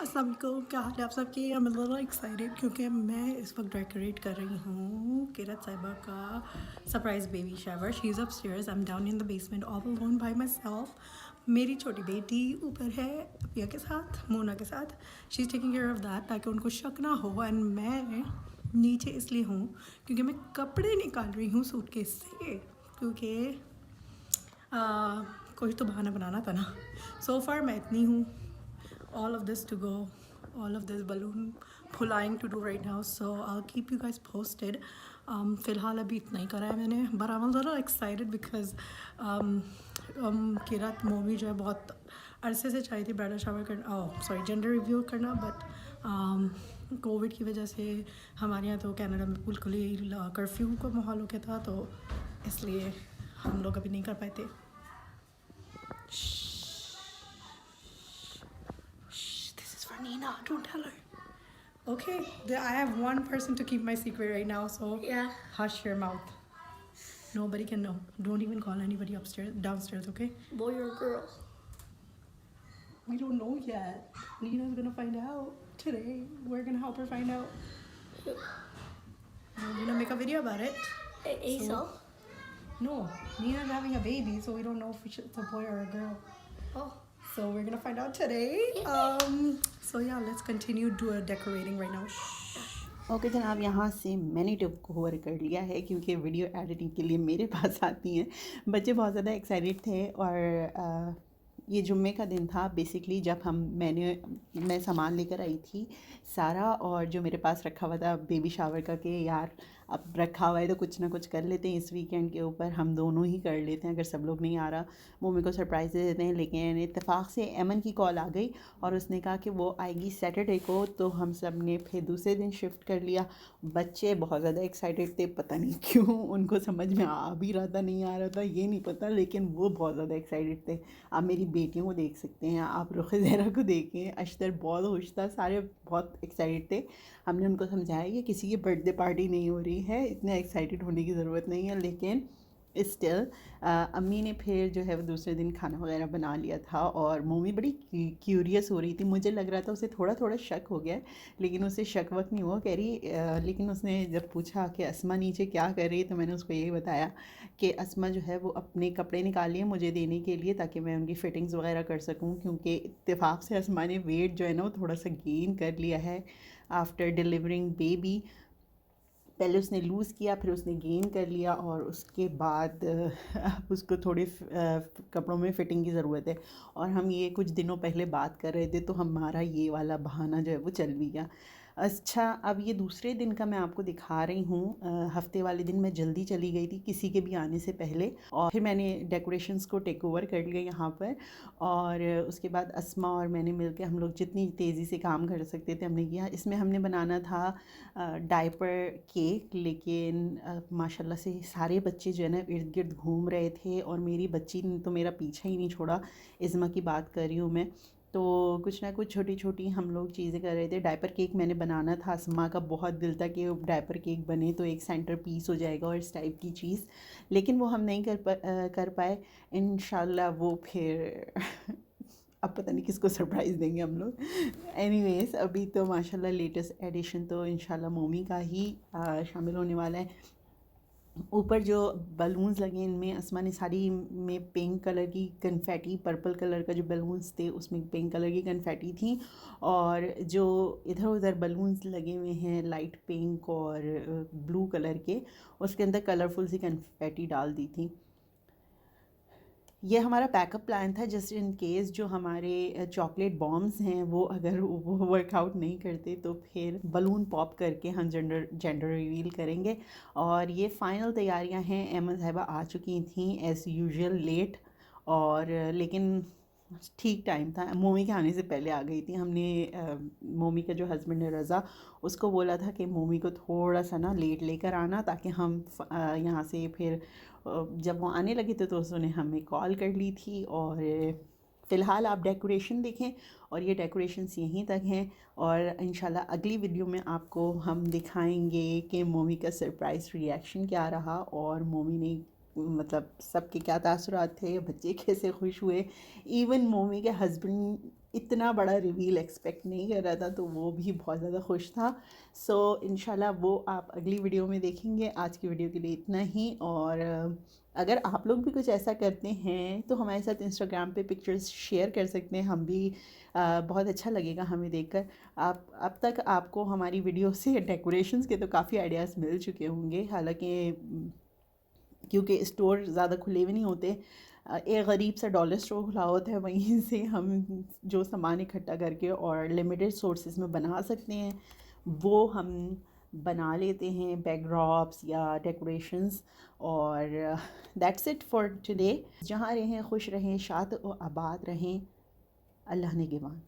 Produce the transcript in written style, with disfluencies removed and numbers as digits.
अस्सलाम वालेकुम, क्या हाल है आप सबके। आई एम एक्साइटेड क्योंकि मैं इस वक्त डेकोरेट कर रही हूँ किरत साहिबा का surprise baby shower. She is upstairs, I am down in the basement all alone bye my self. मेरी छोटी बेटी ऊपर है अपिया के साथ, मोना के साथ। She is taking care of that ताकि उनको शक ना हो। एंड मैं नीचे इसलिए हूँ क्योंकि मैं कपड़े निकाल रही हूँ सूटकेस से, क्योंकि कोई तो बहाना बनाना था ना। सो फार मैं इतनी हूँ, all of this to go, all of this balloon flying to do right now, so I'll keep you guys posted. फ़िलहाल अभी इतना ही करा है मैंने, but I'm a little excited because किरत मोमी जो है बहुत अरसे से चाहिए थी ब्राइडल शावर करना, सॉरी जेंडर रिव्यू करना, बट कोविड की वजह से हमारे यहाँ तो कनाडा में बिल्कुल ही कर्फ्यू का माहौल हो गया था, तो इसलिए हम लोग अभी नहीं कर पाए थे। This is for Nina. Don't tell her. Okay, I have one person to keep my secret right now, so Yeah. hush your mouth. Nobody can know. Don't even call anybody downstairs, okay? Boy or girl? We don't know yet. Nina's gonna find out today. We're gonna help her find out. We're gonna make a video about it. Aso? No, Nina's having a baby, so we don't know if it's a boy or a girl. Oh. So we're gonna find out today. So yeah, let's continue decorating right now. Okay जनाब, यहाँ से मैंने tip को over कर लिया है क्योंकि video editing के लिए मेरे पास आती हैं। बच्चे बहुत ज़्यादा एक्साइटेड थे और ये जुम्मे का दिन था बेसिकली, जब मैं सामान लेकर आई थी सारा, और जो मेरे पास रखा हुआ था बेबी शावर का कि यार अब रखा हुआ है तो कुछ ना कुछ कर लेते हैं इस वीकेंड के ऊपर, हम दोनों ही कर लेते हैं अगर सब लोग नहीं आ रहा, मम्मी को सरप्राइज़ दे देते हैं। लेकिन इत्तेफाक से एमन की कॉल आ गई और उसने कहा कि वो आएगी सैटरडे को, तो हम सब ने फिर दूसरे दिन शिफ्ट कर लिया। बच्चे बहुत ज़्यादा एक्साइटेड थे, पता नहीं क्यों, उनको समझ में आ भी रहा था नहीं आ रहा था ये नहीं पता, लेकिन वो बहुत ज़्यादा एक्साइटेड थे। आप मेरी बेटियों को देख सकते हैं, आप रुख ज़हरा को देखें, अशतर बहुत खुश था, सारे बहुत एक्साइटेड थे। हमने उनको समझाया कि किसी की बर्थडे पार्टी नहीं हो रही है, इतने एक्साइटेड होने की ज़रूरत नहीं है। लेकिन स्टिल अम्मी ने फिर जो है वो दूसरे दिन खाना वगैरह बना लिया था और मम्मी बड़ी क्यूरियस हो रही थी। मुझे लग रहा था उसे थोड़ा थोड़ा शक हो गया, लेकिन उसे शक वक्त नहीं हुआ। कह रही लेकिन उसने जब पूछा कि अस्मा नीचे क्या कर रही है, तो मैंने उसको यही बताया कि अस्मा जो है वो अपने कपड़े निकाल लिए मुझे देने के लिए ताकि मैं उनकी फ़िटिंग्स वगैरह कर सकूं, क्योंकि इत्तेफाक से अस्मा ने वेट जो है ना वो थोड़ा सा गेन कर लिया है आफ्टर डिलीवरिंग बेबी। पहले उसने लूज़ किया, फिर उसने गेन कर लिया, और उसके बाद अब उसको थोड़े कपड़ों में फ़िटिंग की ज़रूरत है। और हम ये कुछ दिनों पहले बात कर रहे थे, तो हमारा ये वाला बहाना जो है वो चल भी गया। अच्छा, अब ये दूसरे दिन का मैं आपको दिखा रही हूँ। हफ्ते वाले दिन मैं जल्दी चली गई थी किसी के भी आने से पहले, और फिर मैंने डेकोरेशंस को टेक ओवर कर लिया यहाँ पर। और उसके बाद अस्मा और मैंने मिलकर हम लोग जितनी तेज़ी से काम कर सकते थे हमने किया। इसमें हमने बनाना था डायपर केक, लेकिन माशाल्लाह से सारे बच्चे जो है ना इर्द गिर्द घूम रहे थे, और मेरी बच्ची ने तो मेरा पीछा ही नहीं छोड़ा। इज़्मा की बात कर रही हूँ मैं। तो कुछ ना कुछ छोटी छोटी हम लोग चीज़ें कर रहे थे। डायपर केक मैंने बनाना था, अस्मा का बहुत दिल था कि डायपर केक बने तो एक सेंटर पीस हो जाएगा और इस टाइप की चीज़, लेकिन वो हम नहीं कर पाए। इंशाल्लाह वो फिर अब पता नहीं किसको सरप्राइज़ देंगे हम लोग। एनीवेज़, अभी तो माशाल्लाह लेटेस्ट एडिशन तो इंशाल्लाह मोमी का ही शामिल होने वाला है। ऊपर जो बलून्स लगे इनमें अस्मा ने साड़ी में पिंक कलर की कन्फेटी, पर्पल कलर का जो बलून्स थे उसमें पिंक कलर की कन्फेटी थी, और जो इधर उधर बलून्स लगे हुए हैं लाइट पिंक और ब्लू कलर के, उसके अंदर कलरफुल सी कन्फेटी डाल दी थी। ये हमारा बैकअप प्लान था जस्ट इन केस जो हमारे चॉकलेट बॉम्ब्स हैं वो अगर वो वर्कआउट नहीं करते तो फिर बलून पॉप करके हम जेंडर रिवील करेंगे। और ये फ़ाइनल तैयारियां हैं। अहमद साहिबा आ चुकी थी एज़ यूजुअल लेट, और लेकिन ठीक टाइम था, मोमी के आने से पहले आ गई थी। हमने मोमी का जो हस्बैंड है रज़ा, उसको बोला था कि मोमी को थोड़ा सा ना लेट लेकर आना ताकि हम यहाँ से फिर जब वो आने लगे थे तो उसने हमें कॉल कर ली थी। और फ़िलहाल आप डेकोरेशन देखें, और ये डेकोरेशंस यहीं तक हैं, और इंशाल्लाह अगली वीडियो में आपको हम दिखाएंगे कि मोमी का सरप्राइज़ रिएक्शन क्या रहा, और मोमी ने मतलब सबके क्या तासुरात थे, बच्चे कैसे खुश हुए। इवन मोमी के हस्बैंड इतना बड़ा रिवील एक्सपेक्ट नहीं कर रहा था, तो वो भी बहुत ज़्यादा खुश था। सो इंशाल्लाह वो आप अगली वीडियो में देखेंगे। आज की वीडियो के लिए इतना ही। और अगर आप लोग भी कुछ ऐसा करते हैं तो हमारे साथ इंस्टाग्राम पे पिक्चर्स शेयर कर सकते हैं, हम भी बहुत अच्छा लगेगा हमें देखकर। आप अब तक आपको हमारी वीडियो से डेकोरेशंस के तो काफ़ी आइडियाज़ मिल चुके होंगे, हालांकि क्योंकि स्टोर ज़्यादा खुले भी नहीं होते। एक गरीब सा डॉलर स्टोर खुला होता है, वहीं से हम जो सामान इकट्ठा करके और लिमिटेड सोर्सेज में बना सकते हैं वो हम बना लेते हैं, बैकड्रॉप्स या डेकोरेशंस। और दैट्स इट फॉर टुडे। जहाँ रहें खुश रहें, शाद और आबाद रहें। अल्लाह निगहबान।